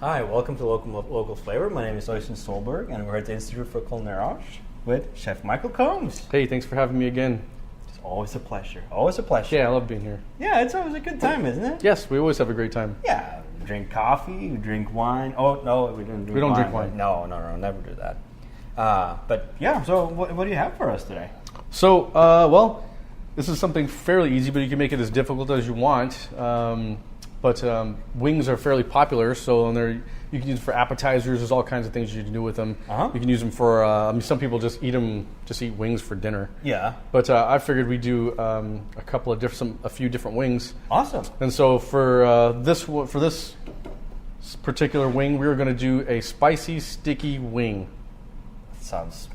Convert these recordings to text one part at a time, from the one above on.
Hi, welcome to Local Flavor. My name is Oystein Stolberg, and we're at the Institute for Culinary Arts with Chef Michael Combs. Hey, thanks for having me again. It's always a pleasure. Always a pleasure. Yeah, I love being here. Yeah, it's always a good time, isn't it? Yes, we always have a great time. Yeah, we drink coffee, we drink wine. Oh, no, we don't drink wine. We don't drink wine. No, never do that. But yeah, so what do you have for us today? So, well, this is something fairly easy, but you can make it as difficult as you want. But wings are fairly popular, so you can use them for appetizers. There's all kinds of things you can do with them. Uh-huh. You can use them for. Some people just eat wings for dinner. Yeah. But I figured we'd do a few different wings. Awesome. And so for this particular wing, we were going to do a spicy, sticky wing. That sounds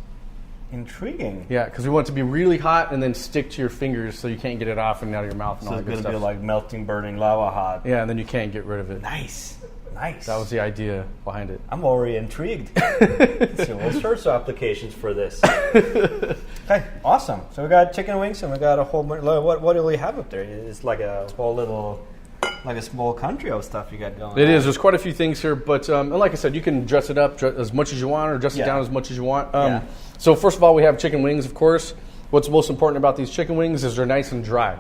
intriguing. Yeah, because we want it to be really hot and then stick to your fingers so you can't get it off and out of your mouth. And So all it's that good going to stuff. be like melting, burning lava hot. Yeah, and then you can't get rid of it. Nice. That was the idea behind it. I'm already intrigued. See all sorts of applications for this. Okay, awesome. So we got chicken wings and we got a whole bunch. What do we have up there? It's like a whole little, like a small country of stuff you got going on. It is. There's quite a few things here, but and like I said, you can dress it up as much as you want or dress it down as much as you want. So first of all, we have chicken wings, of course. What's most important about these chicken wings is they're nice and dry.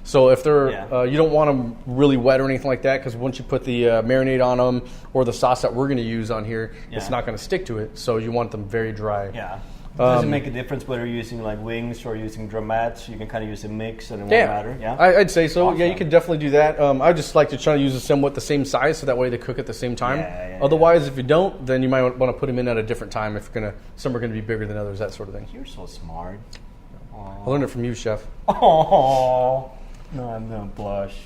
So if they're, you don't want them really wet or anything like that, because once you put the marinade on them or the sauce that we're going to use on here, it's not going to stick to it. So you want them very dry. Yeah. Does it make a difference whether you're using like wings or using drumettes? You can kind of use a mix and it won't matter. Yeah, I'd say so. Awesome. Yeah, you can definitely do that. I just like to try to use them somewhat the same size, so that way they cook at the same time. Otherwise, if you don't, then you might want to put them in at a different time if some are going to be bigger than others, that sort of thing. You're so smart. I learned it from you, Chef. Oh. No, I'm gonna blush.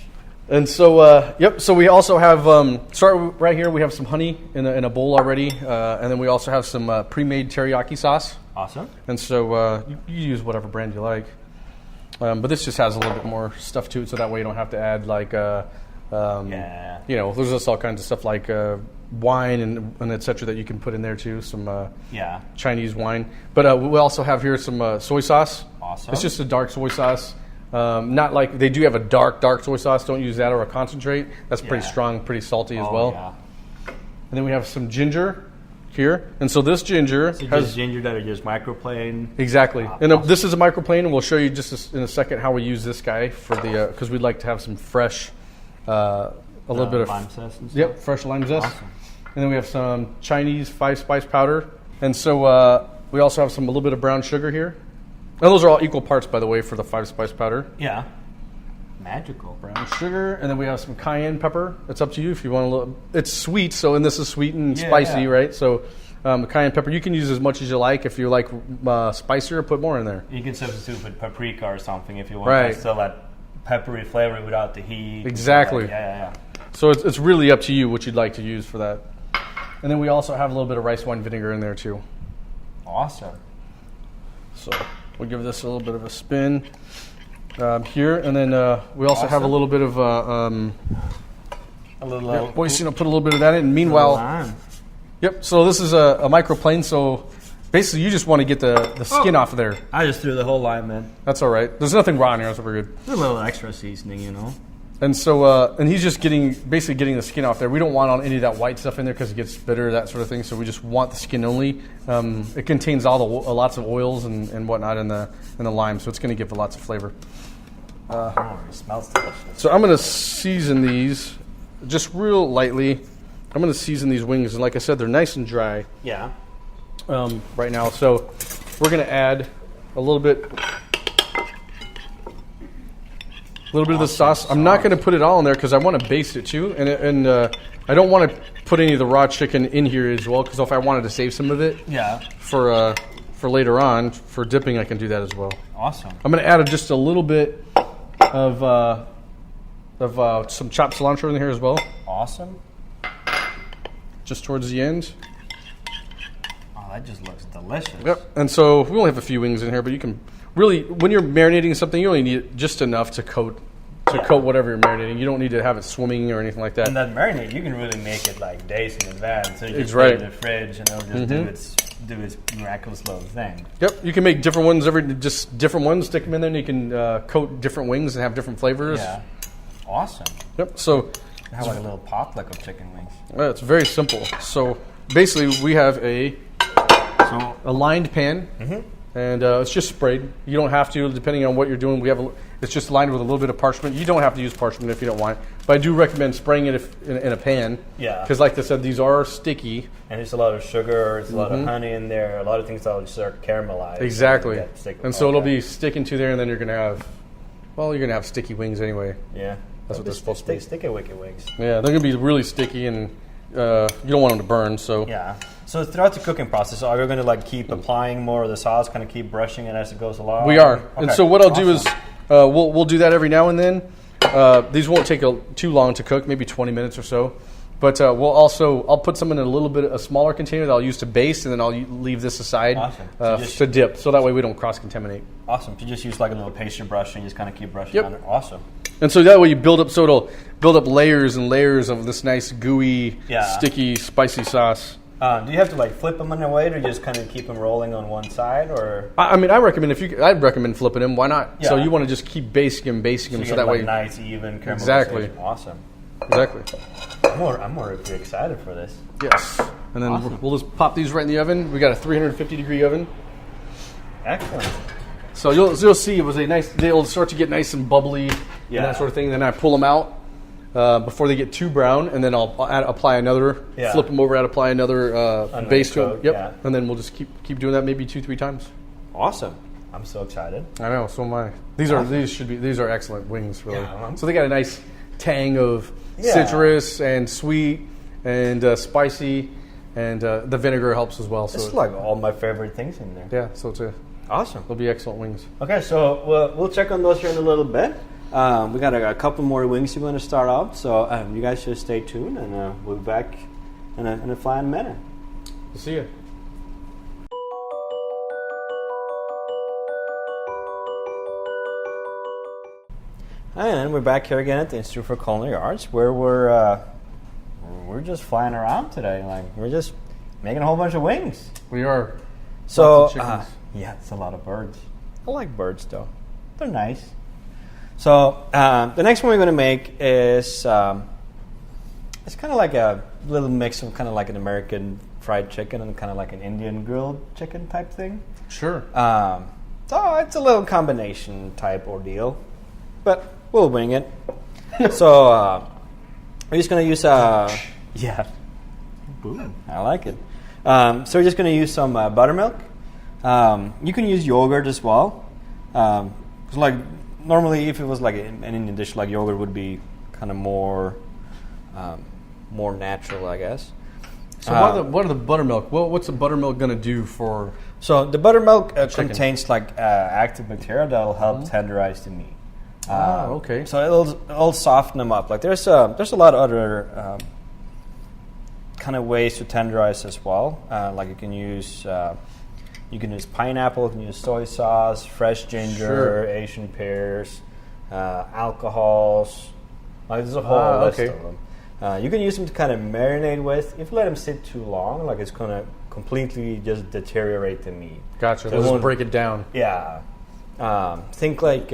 And so, so we also have, start right here, we have some honey in a bowl already, and then we also have some pre-made teriyaki sauce. Awesome. And so you use whatever brand you like. But this just has a little bit more stuff to it, so that way you don't have to add there's just all kinds of stuff like wine and et cetera that you can put in there too, some Chinese wine. But we also have here some soy sauce. Awesome. It's just a dark soy sauce. Not like they do have a dark soy sauce. Don't use that or a concentrate. That's pretty strong, pretty salty as well. Yeah. And then we have some ginger here. And so this ginger has ginger that are just microplane. Exactly. And this is a microplane, and we'll show you just in a second how we use this guy for the because we'd like to have some fresh, a little bit of lime zest and stuff. Yep, fresh lime zest. Awesome. And then we have some Chinese 5-spice powder. And so we also have a little bit of brown sugar here. And those are all equal parts, by the way, for the 5-spice powder. Yeah. Magical. Brown sugar. And then we have some cayenne pepper. It's up to you if you want a little. It's sweet, and this is sweet and spicy, right? So cayenne pepper, you can use as much as you like. If you like spicier, put more in there. You can substitute with paprika or something if you want to still that peppery flavor without the heat. Exactly. Yeah. So it's really up to you what you'd like to use for that. And then we also have a little bit of rice wine vinegar in there, too. Awesome. So we'll give this a little bit of a spin here, and then we also have a little bit of put a little bit of that in. And meanwhile, so this is a microplane. So basically, you just want to get the skin off of there. I just threw the whole lime in. That's all right. There's nothing raw in here, so we're good. A little extra seasoning, And so, and he's just basically getting the skin off there. We don't want any of that white stuff in there because it gets bitter, that sort of thing. So we just want the skin only. It contains lots of oils and whatnot in the lime, so it's going to give lots of flavor. It smells delicious. So I'm going to season these just real lightly. I'm going to season these wings, and like I said, they're nice and dry. Yeah. Right now, so we're going to add a little bit of the sauce. I'm not going to put it all in there because I want to baste it too, and I don't want to put any of the raw chicken in here as well because if I wanted to save some of it, for later on for dipping, I can do that as well. Awesome. I'm going to add just a little bit of some chopped cilantro in here as well. Awesome. Just towards the end. Oh, that just looks delicious. Yep. And so we only have a few wings in here, but you can. Really, when you're marinating something, you only need just enough to coat whatever you're marinating. You don't need to have it swimming or anything like that. And that marinade, you can really make it like days in advance. So you just put it in the fridge and it'll just do its miraculous little thing. Yep, you can make different ones stick them in there, and you can coat different wings and have different flavors. Yeah, awesome. Yep. So have like a little potluck of chicken wings. It's very simple. So basically, we have a lined pan, and it's just sprayed. You don't have to, depending on what you're doing. It's just lined with a little bit of parchment. You don't have to use parchment if you don't want it, but I do recommend spraying it in a pan. Yeah. Because, like I said, these are sticky. And there's a lot of sugar, there's a lot of honey in there, a lot of things that will start caramelize. Exactly. And so it'll be sticking to there, and then you're gonna have sticky wings anyway. Yeah. That's what they're supposed to be. Sticky wicked wings. Yeah, they're gonna be really sticky, and you don't want them to burn. So yeah. So throughout the cooking process, are we going to like keep applying more of the sauce, kind of keep brushing it as it goes along? We are. Okay. And so what I'll do is we'll do that every now and then. These won't take too long to cook, maybe 20 minutes or so. But I'll put some in a smaller container that I'll use to baste, and then I'll leave this aside to dip, so that way we don't cross-contaminate. Awesome. To just use like a little pastry brush and just kind of keep brushing on it. Awesome. And so that way you build up, so it'll build up layers and layers of this nice gooey, sticky, spicy sauce. Do you have to like flip them on their way, or just kind of keep them rolling on one side, or? I mean, I'd recommend flipping them. Why not? Yeah. So you want to just keep basting them, so that way nice, even caramelization. Exactly. Awesome. Exactly. I'm more excited for this. Yes. And then we'll just pop these right in the oven. We got a 350-degree oven. Excellent. So you'll see it was they'll start to get nice and bubbly and that sort of thing. Then I pull them out before they get too brown, and then I'll apply another, flip them over, apply another base to them. Yep. Yeah. And then we'll just keep doing that maybe 2-3 times. Awesome. I'm so excited. I know, so am I. These are excellent wings, really. Yeah, so they got a nice tang of citrus and sweet and spicy, and the vinegar helps as well. So it's like all my favorite things in there. Yeah, so it's awesome. They'll be excellent wings. Okay, so we'll check on those here in a little bit. We got a couple more wings we're going to start out, so you guys just stay tuned, and we'll be back in a flying minute. We'll see you. And we're back here again at the Institute for Culinary Arts, where we're just flying around today. Like, we're just making a whole bunch of wings. We are. So it's a lot of birds. I like birds though; they're nice. So the next one we're going to make is it's kind of like a little mix of kind of like an American fried chicken and kind of like an Indian grilled chicken type thing. Sure. So it's a little combination type ordeal, but we'll wing it. So we're just going to use boom, I like it. So we're just going to use some buttermilk. You can use yogurt as well. It's like normally, if it was like an Indian dish, like yogurt would be kind of more natural, I guess. So what are the buttermilk? What's the buttermilk going to do for? So the buttermilk contains like active bacteria that will help tenderize the meat. Okay. So it'll soften them up. Like there's a lot of other kind of ways to tenderize as well. Like you can use pineapple, you can use soy sauce, fresh ginger, Asian pears, alcohols. Like there's a whole list of them. You can use them to kind of marinate with. If you let them sit too long, like it's going to completely just deteriorate the meat. Gotcha. So let's break it down. Yeah. Think like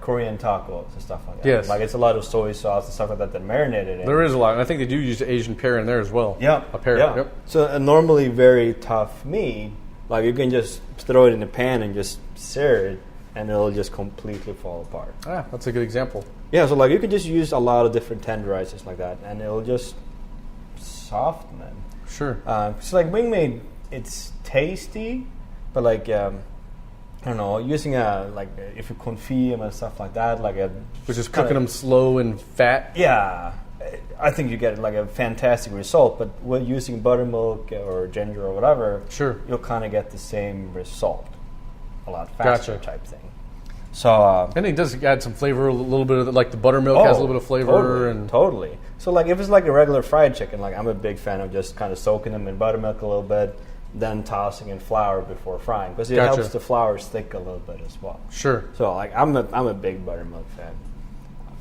Korean tacos and stuff like that. Yes. Like it's a lot of soy sauce and stuff like that marinated in. There is a lot. And I think they do use the Asian pear in there as well. Yeah. A pear. Yeah. Yep. So a normally very tough meat, like you can just throw it in the pan and just sear it and it'll just completely fall apart. That's a good example. Yeah, so like you can just use a lot of different tenderizers like that and it'll just soften it. Sure. So like wing meat, it's tasty, but like I don't know, using if you confit them and stuff like that, which is cooking them slow and fat. Yeah, I think you get like a fantastic result. But when using buttermilk or ginger or whatever, you'll kind of get the same result, a lot faster type thing. So and it does add some flavor, a little bit of like the buttermilk has a little bit of flavor, totally. So like if it's like a regular fried chicken, like I'm a big fan of just kind of soaking them in buttermilk a little bit, then tossing in flour before frying because it helps the flour stick a little bit as well. Sure. So like I'm a big buttermilk fan.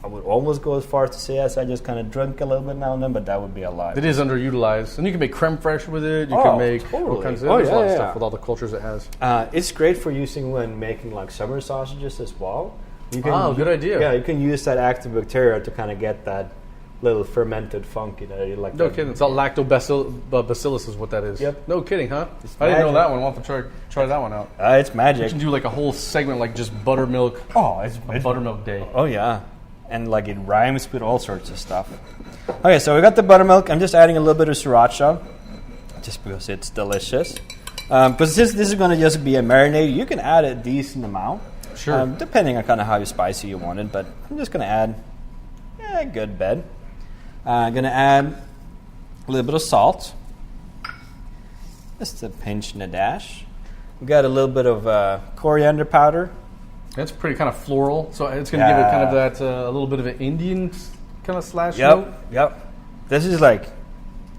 I would almost go as far as to say yes, I just kind of drink a little bit now and then, but that would be a lot. It is underutilized, and you can make creme fraiche with it. You can make all kinds of a lot of stuff with all the cultures it has. It's great for using when making like summer sausages as well. Good idea. Yeah, you can use that active bacteria to kind of get that little fermented funk, like. No kidding. It's all lactobacillus is what that is. Yep. No kidding, huh? I didn't know that one. We'll have to try that one out. It's We magic. can do like a whole segment like just buttermilk. Oh, it's Buttermilk day. Oh yeah, and like it rhymes with all sorts of stuff. Okay, so we got the buttermilk. I'm just adding a little bit of sriracha, just because it's delicious. Because this is going to just be a marinade, you can add a decent amount. Sure. Depending on kind of how spicy you want it, but I'm just going to add a good bit. I'm going to add a little bit of salt, just a pinch and a dash. We got a little bit of coriander powder. That's pretty kind of floral, so it's going to give it kind of that a little bit of an Indian kind of slash note. Yep. This is like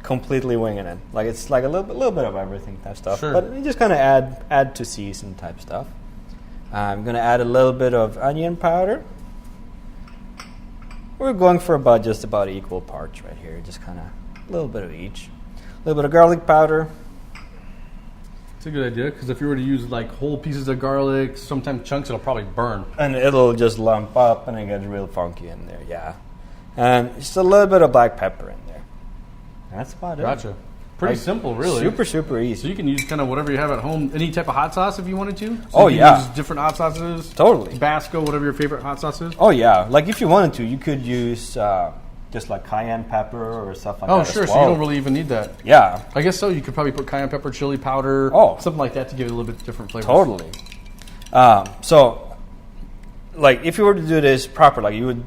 completely winging it. Like it's like a little bit of everything type stuff. Sure. But you just kind of add to season type stuff. I'm going to add a little bit of onion powder. We're going for just about equal parts right here. Just kind of a little bit of each. A little bit of garlic powder. It's a good idea, because if you were to use like whole pieces of garlic, sometimes chunks, it'll probably burn. And it'll just lump up and it gets real funky in there, yeah. And just a little bit of black pepper in there. That's about it. Gotcha. Pretty simple, really. Super easy. So you can use kind of whatever you have at home, any type of hot sauce if you wanted to. So Oh, you can yeah. use different hot sauces. Totally. Tabasco, whatever your favorite hot sauce is. Oh, yeah. Like if you wanted to, you could use just like cayenne pepper or stuff like that. Oh, as sure. So well. you don't really even need that. Yeah, I guess so. You could probably put cayenne pepper, chili powder, something like that to give it a little bit different flavor. totally. So, like if you were to do this proper, like you would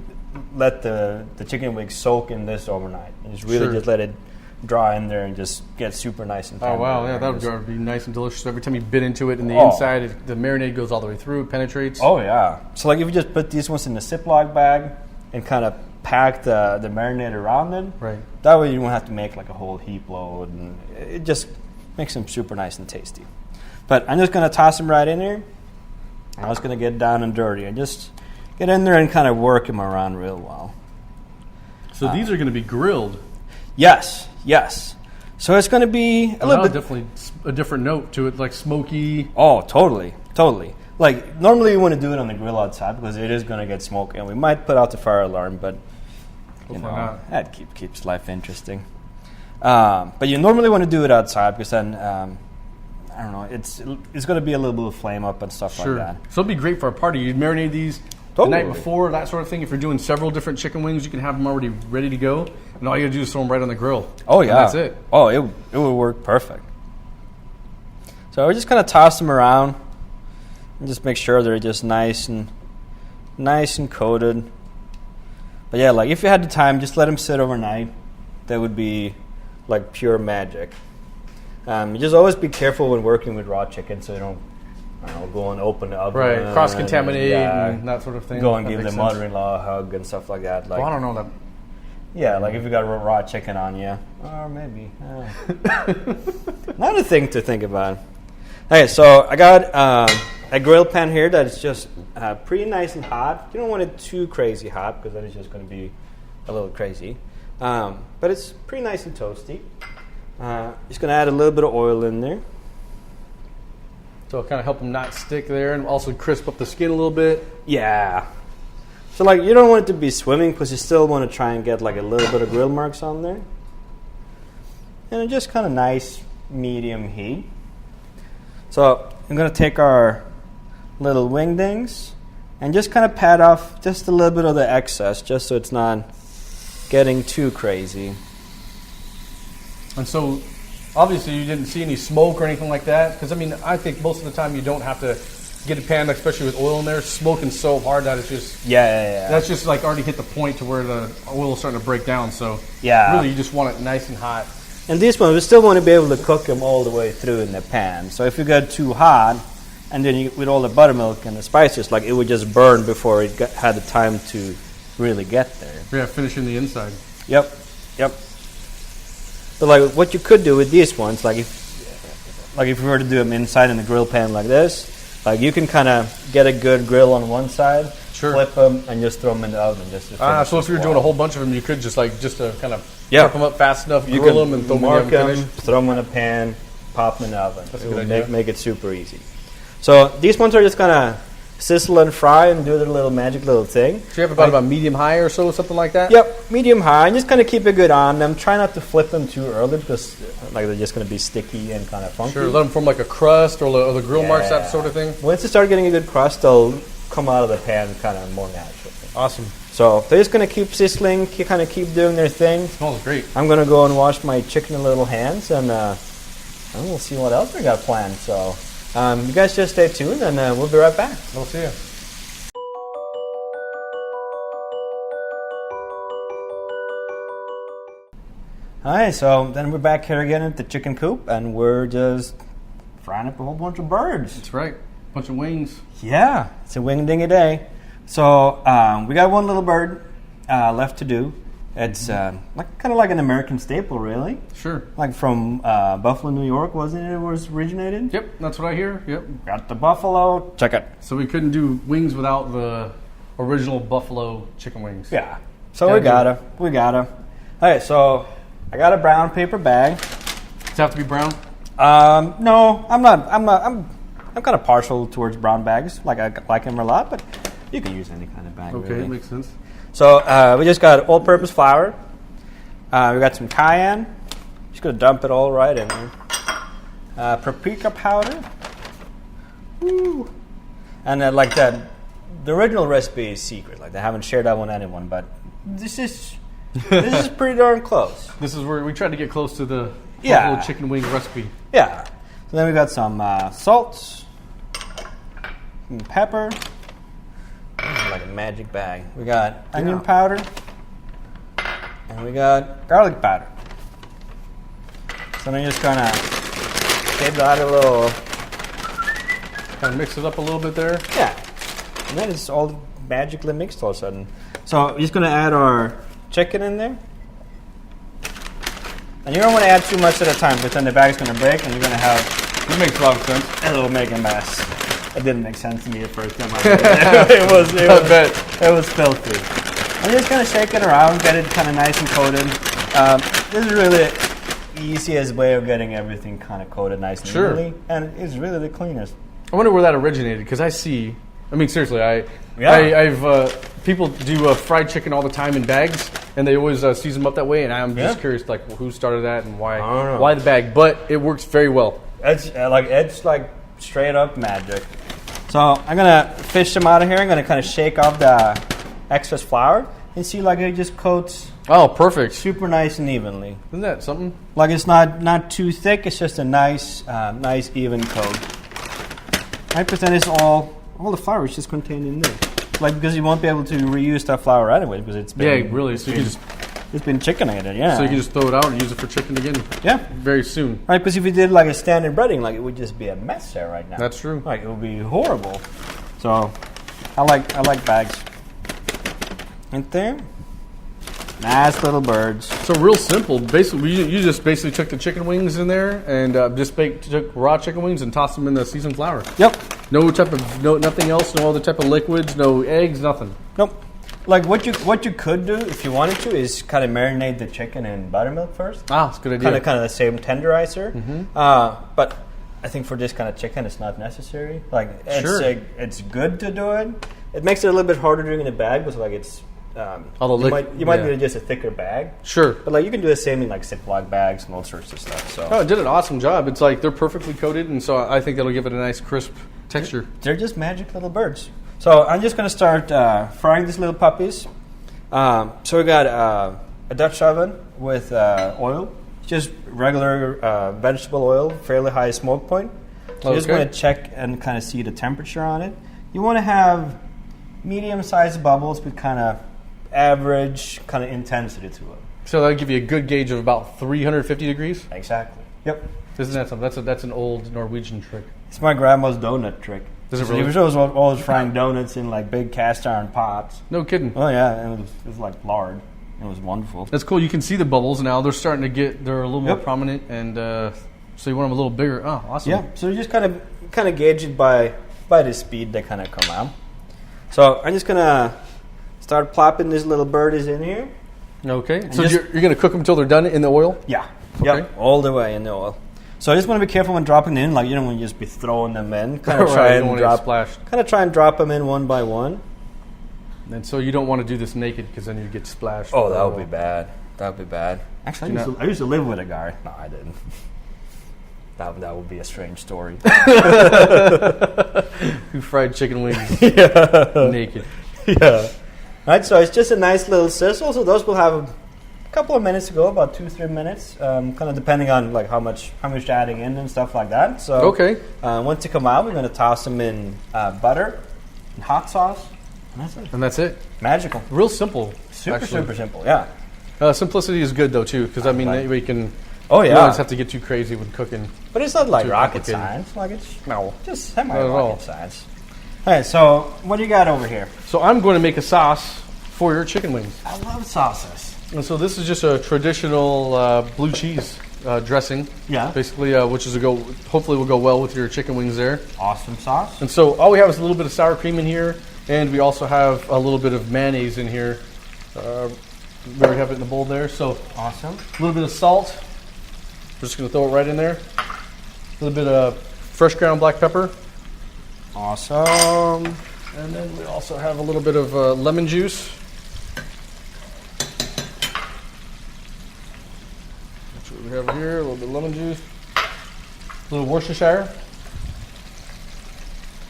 let the chicken wings soak in this overnight. And just really just let it dry in there and just get super nice and tender. Oh, wow. Yeah, that would be nice and delicious. Every time you bit into it in the inside, the marinade goes all the way through, penetrates. Oh, yeah. So, like if you just put these ones in a Ziploc bag and kind of pack the marinade around it, Right. that way you won't have to make like a whole heap load, and it just makes them super nice and tasty. But I'm just going to toss them right in here. I'm just going to get down and dirty and just get in there and kind of work them around real well. So these are going to be grilled. Yes. So it's going to be a little bit... Definitely a different note to it, like smoky. Oh, totally. Like, normally you want to do it on the grill outside because it is going to get smoky, and we might put out the fire alarm, but that keeps life interesting. But you normally want to do it outside because then, I don't know, it's going to be a little bit of flame up and stuff like that. So it'd be great for a party. You marinate these the night before, that sort of thing. If you're doing several different chicken wings, you can have them already ready to go, and all you got to do is throw them right on the grill. Oh, yeah. And that's it. Oh, it would work perfect. So we're just going to toss them around and just make sure they're just nice and coated. But yeah, like if you had the time, just let them sit overnight. That would be like pure magic. You just always be careful when working with raw chicken, so you don't go and open the oven. Right, cross-contaminate and that sort of thing. Go and give the mother-in-law a hug and stuff like that. Like, I don't know that. Yeah, like if you got raw chicken on you, or maybe. Another thing to think about. Okay, so I got a grill pan here that is just pretty nice and hot. You don't want it too crazy hot because then it's just going to be a little crazy. But it's pretty nice and toasty. Just going to add a little bit of oil in there. So it'll kind of help them not stick there and also crisp up the skin a little bit. Yeah. So like you don't want it to be swimming because you still want to try and get like a little bit of grill marks on there. And just kind of nice medium heat. So I'm going to take our little wingdings and just kind of pat off just a little bit of the excess just so it's not getting too crazy. And so obviously you didn't see any smoke or anything like that, because I mean I think most of the time you don't have to get a pan, especially with oil in there, smoking so hard that it's just that's just like already hit the point to where the oil is starting to break down. So really you just want it nice and hot. And this one, we still want to be able to cook them all the way through in the pan. So if you got too hot, and then with all the buttermilk and the spices, like it would just burn before it had the time to really get there. Yeah, finishing the inside. Yep. So like what you could do with these ones, like if you were to do them inside in the grill pan like this, like you can kind of get a good grill on one side, flip them, and just throw them in the oven. So if you're doing a whole bunch of them, you could just to kind of cook them up fast enough, you grill them, and throw them in the oven. Throw them in a pan, pop them in the oven. It would make it super easy. So these ones are just kind of sizzle and fry and do their little magic little thing. So you have about medium high or so, something like that? Yep, medium high. And just kind of keep it good on them. Try not to flip them too early because like they're just going to be sticky and kind of funky. Sure, let them form like a crust or the grill marks, that sort of thing. Once they start getting a good crust, they'll come out of the pan kind of more natural. Awesome. So they're just going to keep sizzling, kind of keep doing their thing. It smells great. I'm going to go and wash my chicken in little hands, and we'll see what else we got planned. So you guys just stay tuned, and we'll be right back. We'll see you. All right, so then we're back here again at the chicken coop, and we're just frying up a whole bunch of birds. That's right. Bunch of wings. Yeah, it's a wing-ding a day. So we got one little bird left to do. It's kind of like an American staple, really. Sure. Like from Buffalo, New York, wasn't it? It was originated. Yep, that's what I hear. Yep. Got the buffalo. Check it. So we couldn't do wings without the original buffalo chicken wings. Yeah. So we gotta. All right. So I got a brown paper bag. Does it have to be brown? No, I'm not. I'm kind of partial towards brown bags. Like I like them a lot, but you can use any kind of bag. Okay, really. makes sense. So we just got all-purpose flour. We got some cayenne. Just gonna dump it all right in there. Paprika powder. Woo. And like that, the original recipe is secret. Like they haven't shared that one with anyone, but this is pretty darn close. This is where we tried to get close to the Yeah. buffalo chicken wing recipe. Yeah. So then we got some salt, some pepper. Like a magic bag. We got onion powder, and we got garlic powder. So then you're just gonna give that a little, Kind of mix it up a little bit there. yeah, and then it's all magically mixed all of a sudden. So we're just gonna add our chicken in there, and you don't want to add too much at a time, because then the bag's gonna break, and you're gonna have It makes a lot of sense. it'll make a mess. It didn't make sense to me the first time I did it. It was filthy. I'm just gonna shake it around, get it kind of nice and coated. This is really the easiest way of getting everything kind of coated nice and evenly, and it's really the cleanest. I wonder where that originated, because I mean, seriously, I've people do fried chicken all the time in bags, and they always season them up that way, and I'm just curious, like, who started that and why the bag, but it works very well. It's like straight up magic. So I'm gonna fish them out of here. I'm gonna kind of shake off the excess flour and see like it just coats. Oh, perfect. Super nice and evenly. Isn't that something? Like it's not too thick. It's just a nice even coat. Right, but then it's all the flour is just contained in there. Like because you won't be able to reuse that flour anyway because it's been really. So you can just it's been chickenated. Yeah. So you can just throw it out and use it for chicken again. Yeah. Very soon. Right, because if you did like a standard breading, like it would just be a mess there right now. That's true. Like it would be horrible. So I like bags. Right there. Nice little birds. So real simple. Basically, you just basically took the chicken wings in there and took raw chicken wings and tossed them in the seasoned flour. Yep. Nothing else. No other type of liquids. No eggs. Nothing. Nope. Like what you could do if you wanted to is kind of marinate the chicken in buttermilk first. Ah, that's a good idea. Kind of the same tenderizer. Mm-hmm. But I think for this kind of chicken, it's not necessary. Like it's good to do it. It makes it a little bit harder doing in a bag, because like it's. You might need just a thicker bag. Sure. But like you can do the same in like Ziploc bags and all sorts of stuff. So it did an awesome job. It's like they're perfectly coated, and so I think that'll give it a nice crisp texture. They're just magic little birds. So I'm just going to start frying these little puppies. So we got a Dutch oven with oil, just regular vegetable oil, fairly high smoke point. So you just want to check and kind of see the temperature on it. You want to have medium-sized bubbles with kind of average kind of intensity to it. So that'll give you a good gauge of about 350 degrees? Exactly. Yep. Isn't that something? That's an old Norwegian trick. It's my grandma's donut trick. Is it really? She was always frying donuts in like big cast iron pots. No kidding. Oh yeah, and it was like lard. It was wonderful. That's cool. You can see the bubbles now. They're starting to they're a little more prominent, and so you want them a little bigger. Oh, awesome. Yeah. So you just kind of gauge it by the speed they kind of come out. So I'm just gonna start plopping these little birdies in here. Okay. So you're gonna cook them until they're done in the oil? Yeah. Okay. Yep. All the way in the oil. So I just want to be careful when dropping them in. Like, you don't want to just be throwing them in. Kind of Right, you don't want to get splashed. Kind of try and drop them in one by one. And so you don't want to do this naked because then you get splashed. Oh, that would be bad. That would be bad. Actually, I used to live with a guy. No, I didn't. That would be a strange story. Who fried chicken wings naked. Yeah. Right, so it's just a nice little sizzle. So those will have a couple of minutes to go, about 2-3 minutes, kind of depending on like how much you're adding in and stuff like that. So okay. Once they come out, we're going to toss them in butter and hot sauce. And that's it. Magical. Real simple. Super simple, yeah. Simplicity is good, though, too, because, I mean, we can... Oh, yeah. You don't have to get too crazy with cooking. But it's not like rocket science. Like, it's just semi-rocket science. All right, so what do you got over here? So I'm going to make a sauce for your chicken wings. I love sauces. And so this is just a traditional blue cheese dressing. Yeah. Basically, which is hopefully will go well with your chicken wings there. Awesome sauce. And so all we have is a little bit of sour cream in here, and we also have a little bit of mayonnaise in here. We already have it in the bowl there. So awesome. A little bit of salt. We're just going to throw it right in there. A little bit of fresh ground black pepper. Awesome. And then we also have a little bit of lemon juice. That's what we have here. A little bit of lemon juice. A little Worcestershire.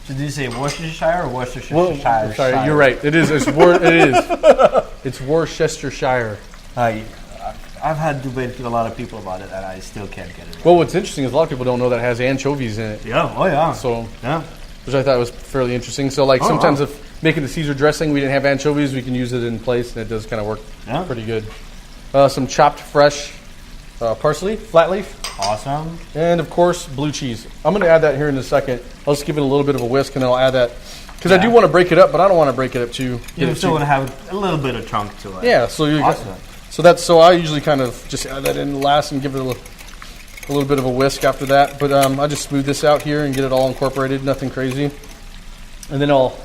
So did you say Worcestershire or Worcestershire? Sorry, you're right. It is. It's It's Worcestershire. I've had debated with a lot of people about it, and I still can't get it right. Well, what's interesting is a lot of people don't know that it has anchovies in it. Yeah. Oh, yeah. So yeah, which I thought was fairly interesting. So, like sometimes if making the Caesar dressing, we didn't have anchovies, we can use it in place, and it does kind of work pretty good. Some chopped fresh parsley, flat leaf. Awesome. And, of course, blue cheese. I'm going to add that here in a second. I'll just give it a little bit of a whisk, and then I'll add that. Because I do want to break it up, but I don't want to break it up too. You still want to have a little bit of chunk to it. Yeah, so so I usually kind of just add that in last and give it a little bit of a whisk after that. But I'll just smooth this out here and get it all incorporated, nothing crazy. And then I'll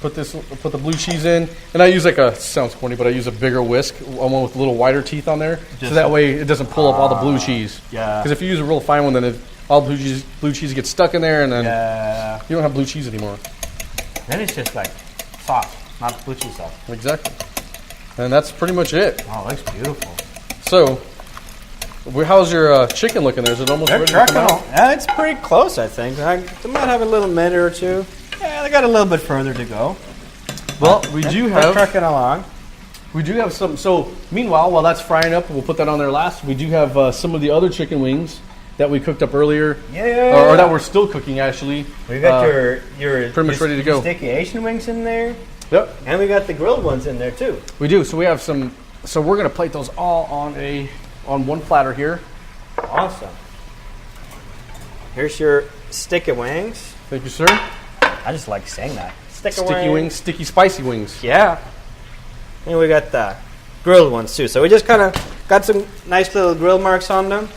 put the blue cheese in. And I use sounds corny, but I use a bigger whisk, one with a little wider teeth on there. So that way it doesn't pull up all the blue cheese. Yeah. Because if you use a real fine one, then all blue cheese gets stuck in there, and then you don't have blue cheese anymore. Then it's just like sauce, not blue cheese sauce. Exactly. And that's pretty much it. Oh, it looks beautiful. So, how's your chicken looking there? Is it almost ready to come out? Yeah, it's pretty close, I think. They might have a little minute or two. Yeah, they got a little bit further to go. Well, we do have... trucking along. We do have some... So, meanwhile, while that's frying up, we'll put that on there last, we do have some of the other chicken wings that we cooked up earlier. Yeah. Or that we're still cooking, actually. We got your pretty much ready to go. Sticky Asian wings in there. Yep. And we got the grilled ones in there, too. We do. So we have some... So we're going to plate those all on one platter here. Awesome. Here's your sticky wings. Thank you, sir. I just like saying that. Sticky wings, sticky spicy wings. Yeah. And we got the grilled ones, too. So we just kind of got some nice little grill marks on them.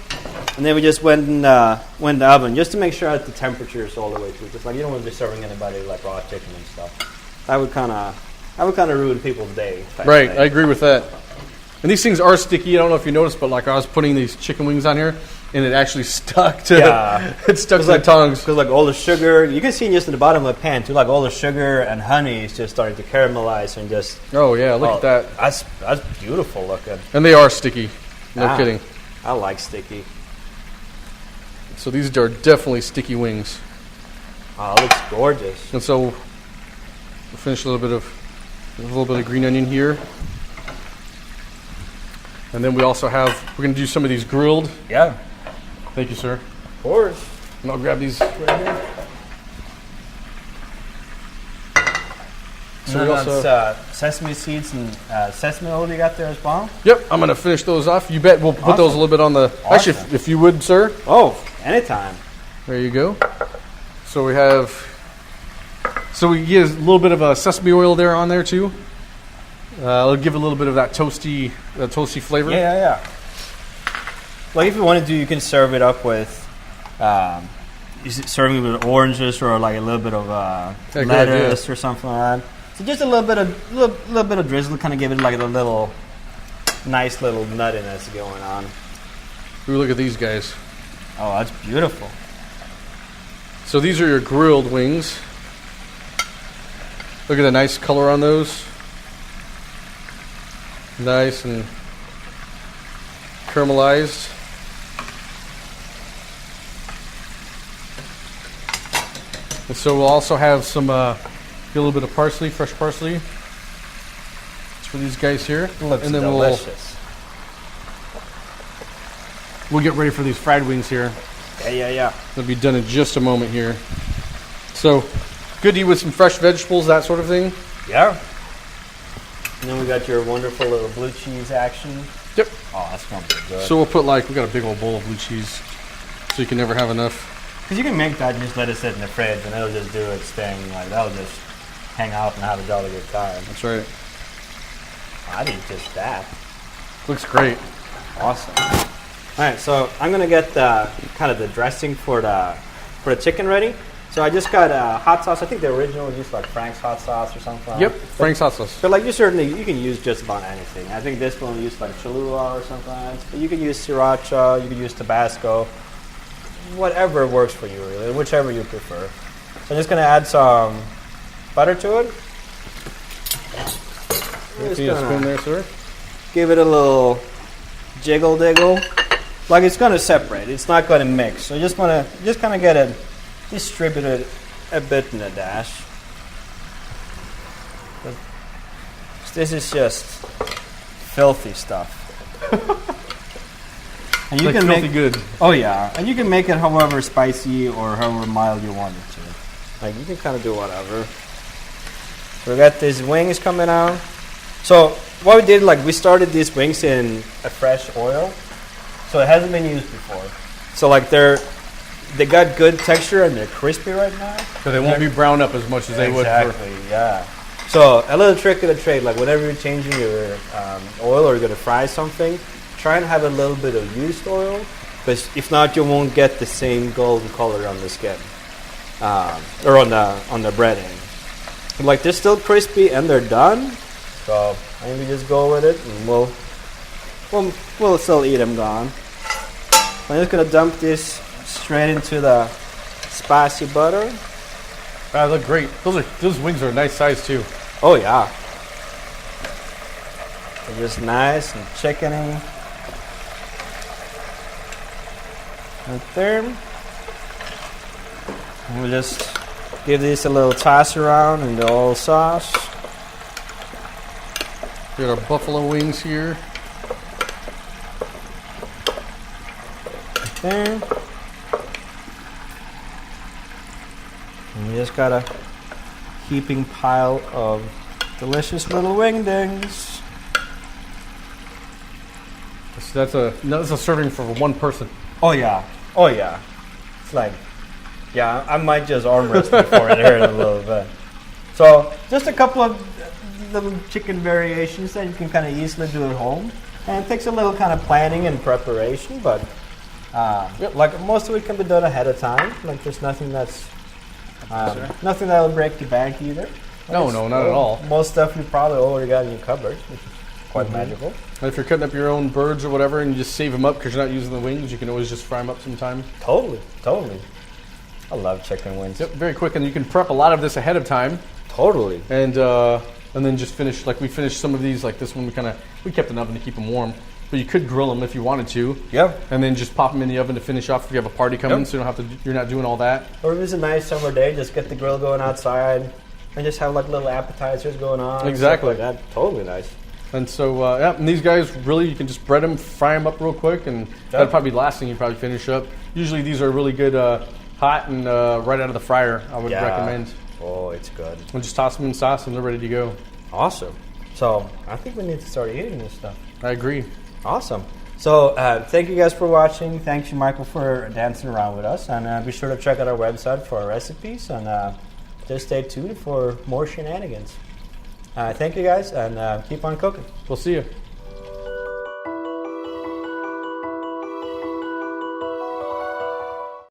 And then we just went in the oven just to make sure that the temperature is all the way through. Just like you don't want to be serving anybody like raw chicken and stuff. That would kind of ruin people's day. Right, I agree with that. And these things are sticky. I don't know if you noticed, but like I was putting these chicken wings on here, and it actually stuck to it stuck to my tongues. Because like all the sugar, you can see just in the bottom of the pan too. Like all the sugar and honey is just starting to caramelize and just. Oh yeah, look at that. That's beautiful looking. And they are sticky. No kidding. I like sticky. So these are definitely sticky wings. Oh, it looks gorgeous. And so we'll finish a little bit of green onion here. And then we also we're going to do some of these grilled. Yeah. Thank you, sir. Of course. And I'll grab these right here. So also sesame seeds and sesame oil you got there as well? Yep, I'm going to finish those off. You bet. We'll put those a little bit on the... Awesome. Actually, if you would, sir. Oh, anytime. There you go. So we have... So we get a little bit of sesame oil there on there, too. It'll give a little bit of that toasty flavor. Yeah. Like if you want to do, you can serve it up with... serving it with oranges or like a little bit of lettuce or something like that. So just a little bit of drizzle, kind of give it like nice little nuttiness going on. Ooh, look at these guys. Oh, that's beautiful. So these are your grilled wings. Look at the nice color on those. Nice and caramelized. And so we'll also have some, a little bit of parsley, fresh parsley. It's for these guys here. It looks and then delicious. We'll get ready for these fried wings here. Yeah. They'll be done in just a moment here. So, good to eat with some fresh vegetables, that sort of thing. Yeah. And then we got your wonderful little blue cheese action. Yep. Oh, that's going to be good. So we'll put we got a big old bowl of blue cheese, so you can never have enough. Because you can make that and just let it sit in the fridge, and it'll just do its thing. Like, that'll just hang out and have a jolly good time. That's right. I'd eat just that. Looks great. Awesome. All right, so I'm gonna get the kind of the dressing for the chicken ready. So I just got hot sauce. I think the original was just like Frank's hot sauce or something. Yep, Frank's hot sauce. So like you can use just about anything. I think this one used like Cholula or something. But you can use sriracha. You can use Tabasco. Whatever works for you, really, whichever you prefer. So I'm just gonna add some butter to it. Just spoon there, sir. Give it a little jiggle diggle. Like it's gonna separate. It's not gonna mix. So just kind of get it distributed a bit in the dash. But this is just filthy stuff. And you can make good. Oh yeah, and you can make it however spicy or however mild you want it to. Like you can kind of do whatever. So we got these wings coming out. So what we did, like we started these wings in a fresh oil, so it hasn't been used before. So like they got good texture and they're crispy right now. So they won't be browned up as much as they would. Exactly. Yeah. So a little trick of the trade, like whenever you're changing your oil or you're gonna fry something, try and have a little bit of used oil, because if not, you won't get the same golden color on the skin or on the breading. But like they're still crispy and they're done, so I think we just go with it, and we'll still eat them gone. I'm just gonna dump this straight into the spicy butter. Wow, they look great. Those wings are a nice size too. Oh yeah, they're just nice and chickeny. Right there. And we'll just give these a little toss around in the oil sauce. We got our buffalo wings here. Right there. And we just got a heaping pile of delicious little wingdings. So that's a serving for one person. Oh yeah. It's like, yeah, I might just arm wrestle before it here in a little bit. So just a couple of little chicken variations that you can kind of easily do at home. And it takes a little kind of planning and preparation, but like most of it can be done ahead of time. Like there's nothing that's nothing that'll break the bank either. No, not at all. Most stuff you probably already got in your cupboard, which is quite magical. And if you're cutting up your own birds or whatever and you just save them up because you're not using the wings, you can always just fry them up sometime. Totally. I love chicken wings. Yep, very quick, and you can prep a lot of this ahead of time. Totally. And then just finish, like we finished some of these, like this one we kept in the oven to keep them warm. But you could grill them if you wanted to. Yep. And then just pop them in the oven to finish off if you have a party coming, so you're not doing all that. Or if it's a nice summer day, just get the grill going outside and just have like little appetizers going on. Exactly. Stuff like that. Totally nice. And so, and these guys, really, you can just bread them, fry them up real quick, and that'll probably be the last thing you probably finish up. Usually these are really good hot and right out of the fryer, I would recommend. Oh, it's good. And just toss them in sauce and they're ready to go. Awesome. So, I think we need to start eating this stuff. I agree. Awesome. So, thank you guys for watching. Thank you, Michael, for dancing around with us. And be sure to check out our website for our recipes. And just stay tuned for more shenanigans. Thank you, guys, and keep on cooking. We'll see you.